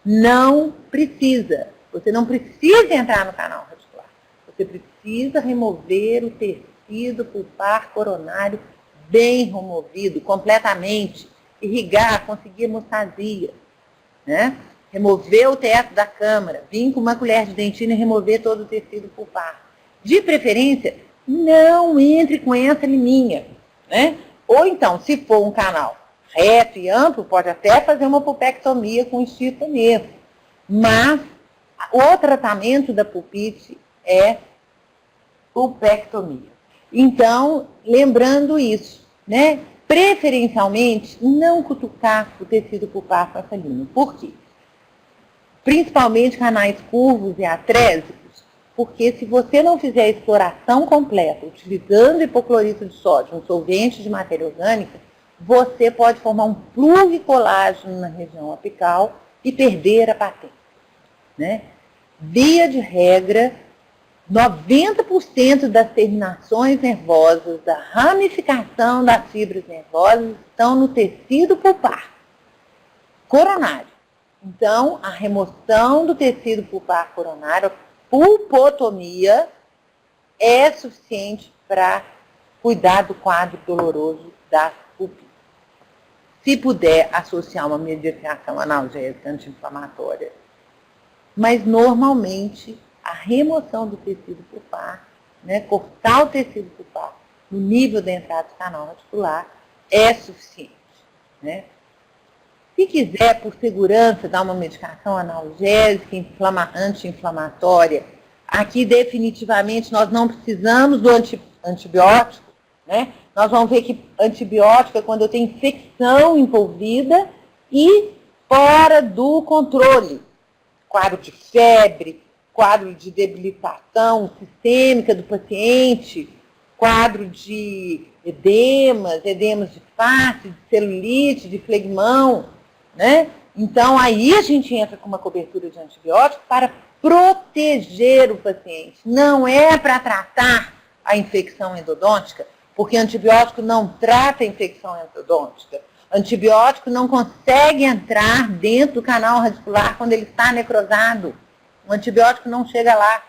Não precisa. Você não precisa entrar no canal radicular. Você precisa remover o tecido pulpar coronário bem removido, completamente. Irrigar, conseguir hemostasia, né? Remover o teto da câmara, vir com uma colher de dentina e remover todo o tecido pulpar. De preferência, não entre com essa liminha, né? Ou então, se for um canal reto e amplo, pode até fazer uma pulpectomia com estipa mesmo. Mas o tratamento da pulpite é pulpectomia. Então, lembrando isso, né? Preferencialmente, não cutucar o tecido pulpar com essa linha. Por quê? Principalmente canais curvos e atrésicos, porque se você não fizer a exploração completa, utilizando hipoclorito de sódio, um solvente de matéria orgânica, você pode formar um pluricolágeno na região apical e perder a patente, né? Via de regra, 90% das terminações nervosas, da ramificação das fibras nervosas estão no tecido pulpar coronário. Então, a remoção do tecido pulpar coronário, a pulpotomia, é suficiente para cuidar do quadro doloroso das pulpites. Se puder associar uma medicação analgésica anti-inflamatória, mas normalmente a remoção do tecido pulpar, né, cortar o tecido pulpar no nível da entrada do canal radicular é suficiente, né? Se quiser, por segurança, dar uma medicação analgésica, anti-inflamatória, aqui definitivamente nós não precisamos do antibiótico, né? Nós vamos ver que antibiótico é quando eu tenho infecção envolvida e fora do controle. Quadro de febre, quadro de debilitação sistêmica do paciente, quadro de edemas de face, de celulite, de flegmão. né? Então, aí a gente entra com uma cobertura de antibiótico para proteger o paciente. Não é para tratar a infecção endodôntica, porque antibiótico não trata a infecção endodôntica. Antibiótico não consegue entrar dentro do canal radicular quando ele está necrosado. O antibiótico não chega lá,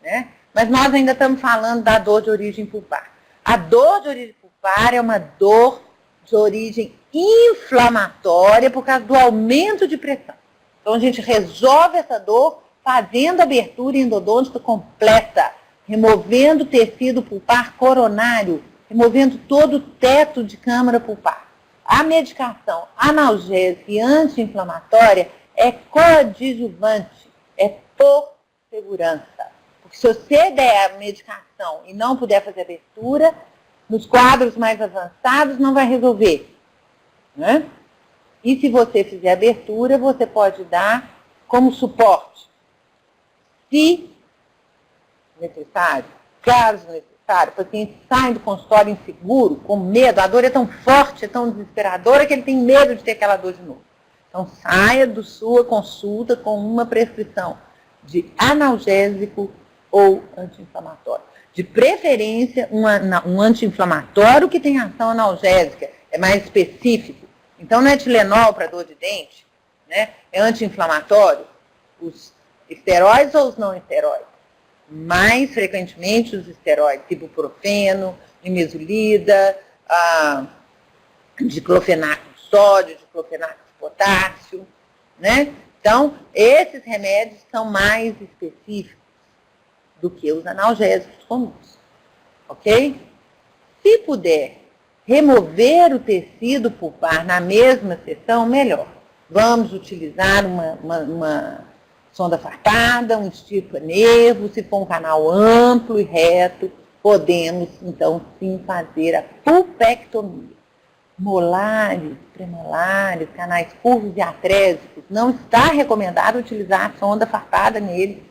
né? Mas nós ainda estamos falando da dor de origem pulpar. A dor de origem pulpar é uma dor de origem inflamatória por causa do aumento de pressão. Então a gente resolve essa dor fazendo abertura endodôntica completa, removendo o tecido pulpar coronário, removendo todo o teto de câmara pulpar. A medicação analgésica e anti-inflamatória é coadjuvante, é por segurança. Porque se você der a medicação e não puder fazer abertura, nos quadros mais avançados não vai resolver, né? E se você fizer abertura, você pode dar como suporte. Se necessário, caso necessário, o paciente sai do consultório inseguro, com medo, a dor é tão forte, é tão desesperadora que ele tem medo de ter aquela dor de novo. Então saia da sua consulta com uma prescrição de analgésico ou anti-inflamatório. De preferência, um anti-inflamatório que tem ação analgésica, é mais específico. Então, não é Tilenol para dor de dente, né? É anti-inflamatório. Os esteroides ou os não esteroides? Mais frequentemente os esteroides, ibuprofeno, nimesulida, diclofenaco de sódio, diclofenaco de potássio, né? Então, esses remédios são mais específicos do que os analgésicos comuns, ok? Se puder remover o tecido pulpar na mesma sessão, melhor. Vamos utilizar uma sonda farpada, um estirpa-nervo, se for um canal amplo e reto, podemos, então, sim, fazer a pulpectomia. Molares, premolares, canais curvos e atrésicos, não está recomendado utilizar a sonda farpada neles,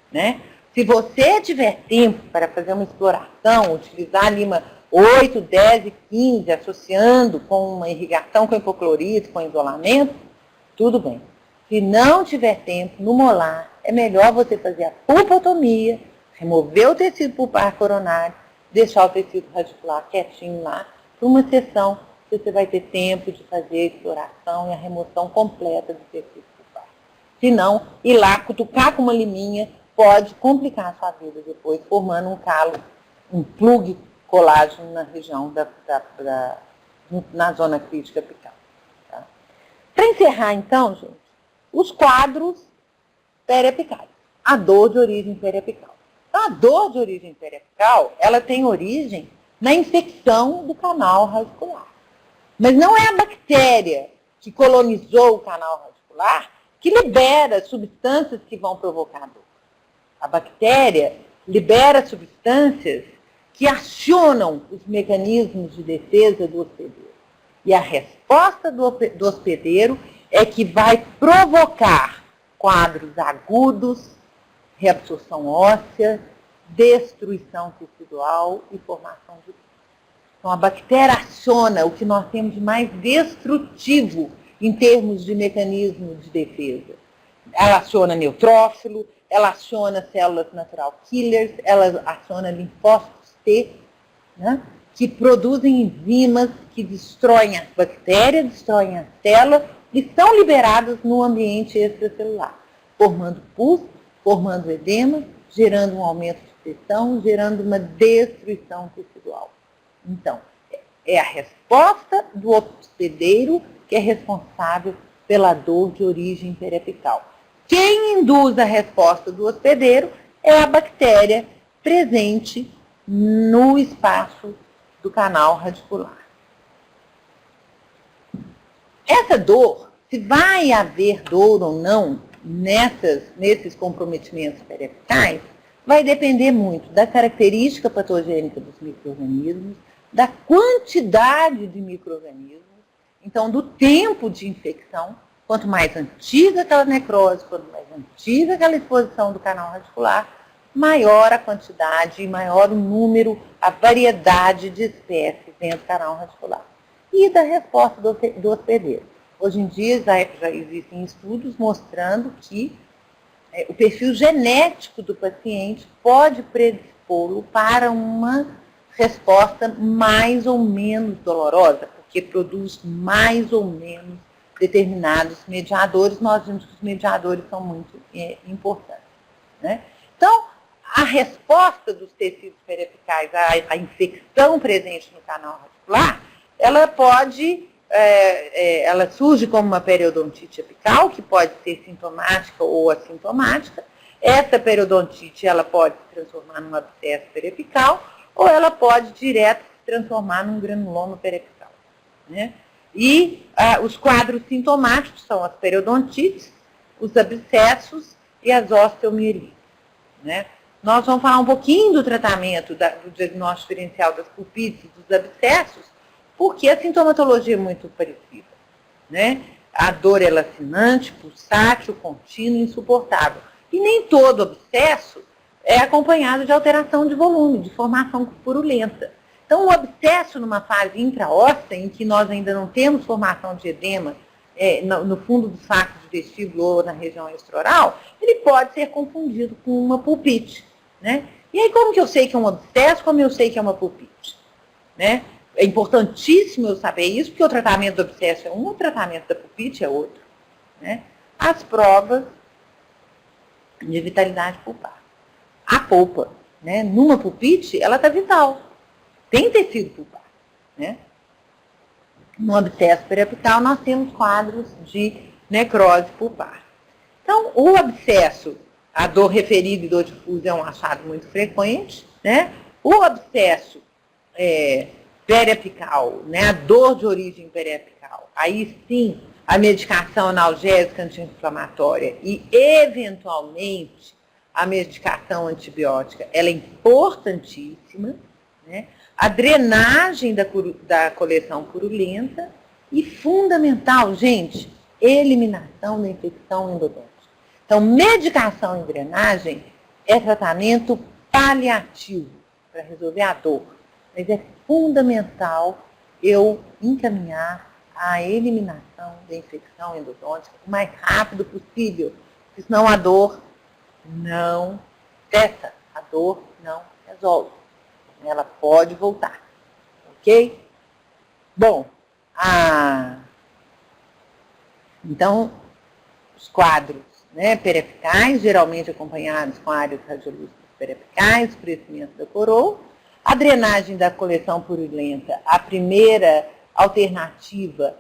né? Se você tiver tempo para fazer uma exploração, utilizar ali uma 8, 10 e 15, associando com uma irrigação com hipoclorito, com isolamento, tudo bem. Se não tiver tempo, no molar, é melhor você fazer a pulpotomia, remover o tecido pulpar coronário, deixar o tecido radicular quietinho lá, para uma sessão que você vai ter tempo de fazer a exploração e a remoção completa do tecido pulpar. Se não, ir lá, cutucar com uma liminha, pode complicar a sua vida depois, formando um calo, um plug colágeno na região na zona crítica apical. Tá? Para encerrar, então, gente, os quadros periapicais. A dor de origem periapical. A dor de origem periapical, ela tem origem na infecção do canal radicular. Mas não é a bactéria que colonizou o canal radicular que libera substâncias que vão provocar dor. A bactéria libera substâncias que acionam os mecanismos de defesa do hospedeiro. E a resposta do hospedeiro é que vai provocar quadros agudos, reabsorção óssea, destruição tecidual e formação de dor. Então, a bactéria aciona o que nós temos de mais destrutivo em termos de mecanismo de defesa. Ela aciona neutrófilo, ela aciona células natural killers, ela aciona linfócitos T, né, que produzem enzimas que destroem as bactérias, destroem as células e são liberadas no ambiente extracelular, formando pus, formando edema, gerando um aumento de pressão, gerando uma destruição tecidual. Então, é a resposta do hospedeiro que é responsável pela dor de origem periapical. Quem induz a resposta do hospedeiro é a bactéria presente no espaço do canal radicular. Essa dor, se vai haver dor ou não nesses comprometimentos periapicais, vai depender muito da característica patogênica dos micro-organismos, da quantidade de micro-organismos, então do tempo de infecção. Quanto mais antiga aquela necrose, quanto mais antiga aquela exposição do canal radicular, maior a quantidade e maior o número, a variedade de espécies dentro do canal radicular. E da resposta do hospedeiro. Hoje em dia já existem estudos mostrando que o perfil genético do paciente pode predispô-lo para uma resposta mais ou menos dolorosa, porque produz mais ou menos determinados mediadores. Nós vimos que os mediadores são muito importantes, né? Então, a resposta dos tecidos periapicais à infecção presente no canal radicular, ela pode, ela surge como uma periodontite apical, que pode ser sintomática ou assintomática. Essa periodontite, ela pode se transformar num abscesso periapical, ou ela pode direto se transformar num granuloma periapical, né? E os quadros sintomáticos são as periodontites, os abscessos e as osteomielites, né? Nós vamos falar um pouquinho do tratamento, do diagnóstico diferencial das pulpites e dos abscessos, porque a sintomatologia é muito parecida, né? A dor é lacinante, pulsátil, contínua, insuportável. E nem todo abscesso é acompanhado de alteração de volume, de formação purulenta. Então, o abscesso numa fase intraóssea, em que nós ainda não temos formação de edema no fundo do saco de vestíbulo ou na região extraoral, ele pode ser confundido com uma pulpite, né? E aí, como que eu sei que é um abscesso, como eu sei que é uma pulpite, né? É importantíssimo eu saber isso, porque o tratamento do abscesso é um, o tratamento da pulpite é outro, né? As provas de vitalidade pulpar. A polpa, né, numa pulpite, ela está vital. Tem tecido pulpar, né? No abscesso periapical, nós temos quadros de necrose pulpar. Então, o abscesso, a dor referida e dor difusa é um achado muito frequente, né? O abscesso periapical, né, a dor de origem periapical, aí sim, a medicação analgésica anti-inflamatória e, eventualmente, a medicação antibiótica, ela é importantíssima, né? A drenagem da coleção purulenta e, fundamental, gente, eliminação da infecção endodôntica. Então, medicação e drenagem é tratamento paliativo para resolver a dor, mas é fundamental eu encaminhar a eliminação da infecção endodôntica o mais rápido possível, porque senão a dor não cessa, a dor não resolve. Ela pode voltar, ok? Bom, então, os quadros, né, periapicais, geralmente acompanhados com áreas radiolúcidas periapicais, crescimento da coroa, a drenagem da coleção purulenta, a primeira alternativa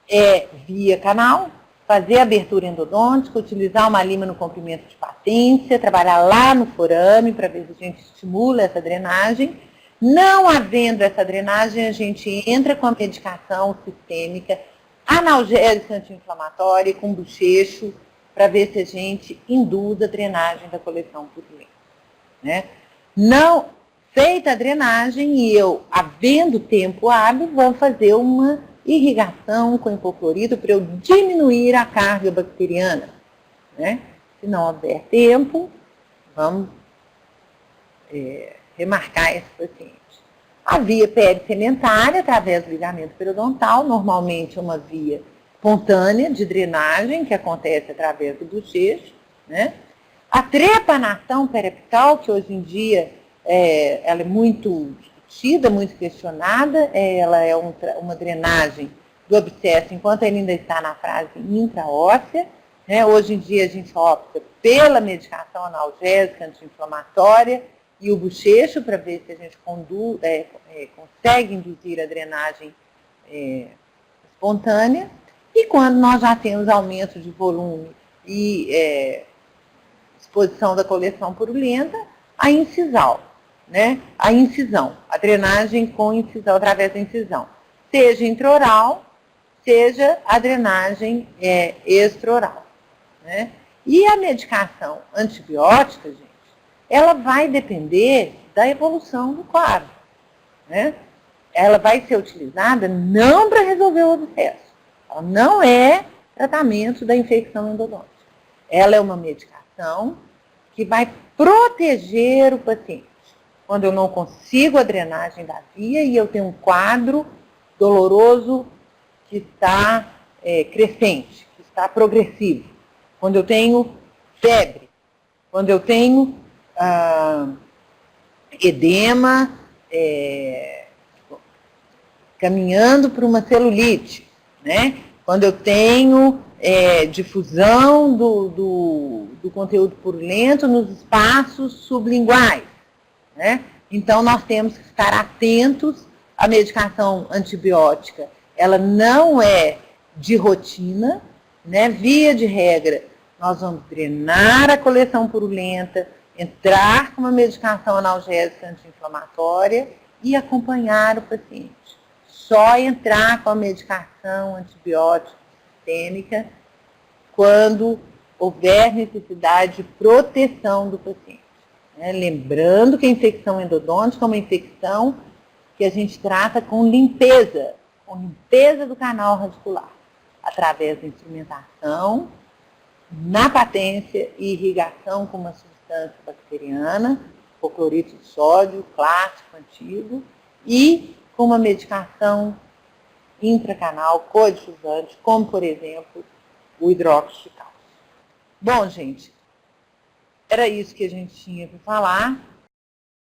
é via canal, fazer abertura endodôntica, utilizar uma lima no comprimento de patência, trabalhar lá no forame para ver se a gente estimula essa drenagem. Não havendo essa drenagem, a gente entra com a medicação sistêmica, analgésica anti-inflamatória, com bochecho, para ver se a gente induz a drenagem da coleção purulenta, né? Não feita a drenagem e eu, havendo tempo hábil, vou fazer uma irrigação com hipoclorito para eu diminuir a carga bacteriana, né? Se não houver tempo, vamos remarcar esse paciente. A via pericementária, através do ligamento periodontal, normalmente é uma via espontânea de drenagem, que acontece através do bochecho, né? A trepanação periapical, que hoje em dia ela é muito discutida, muito questionada, ela é uma drenagem do abscesso enquanto ele ainda está na fase intraóssea, né? Hoje em dia a gente opta pela medicação analgésica anti-inflamatória e o bochecho para ver se a gente consegue induzir a drenagem espontânea. E quando nós já temos aumento de volume e exposição da coleção purulenta, a incisal, né? A incisão, a drenagem com incisão, através da incisão. Seja intraoral, seja a drenagem extraoral, né? E a medicação antibiótica, gente, ela vai depender da evolução do quadro, né? Ela vai ser utilizada não para resolver o abscesso. Ela não é tratamento da infecção endodôntica. Ela é uma medicação que vai proteger o paciente. Quando eu não consigo a drenagem da via e eu tenho um quadro doloroso que está crescente, que está progressivo, quando eu tenho febre, quando eu tenho edema, caminhando para uma celulite, né? Quando eu tenho difusão do conteúdo purulento nos espaços sublinguais, né? Então, nós temos que ficar atentos à medicação antibiótica. Ela não é de rotina, né? Via de regra, nós vamos drenar a coleção purulenta, entrar com uma medicação analgésica anti-inflamatória e acompanhar o paciente. Só entrar com a medicação antibiótica sistêmica quando houver necessidade de proteção do paciente. Lembrando que a infecção endodôntica é uma infecção que a gente trata com limpeza do canal radicular, através da instrumentação, na patência e irrigação com uma substância bacteriana, hipoclorito de sódio, clássico, antigo, e com uma medicação intracanal coadjuvante, como, por exemplo, o hidróxido de cálcio. Bom, gente, era isso que a gente tinha para falar.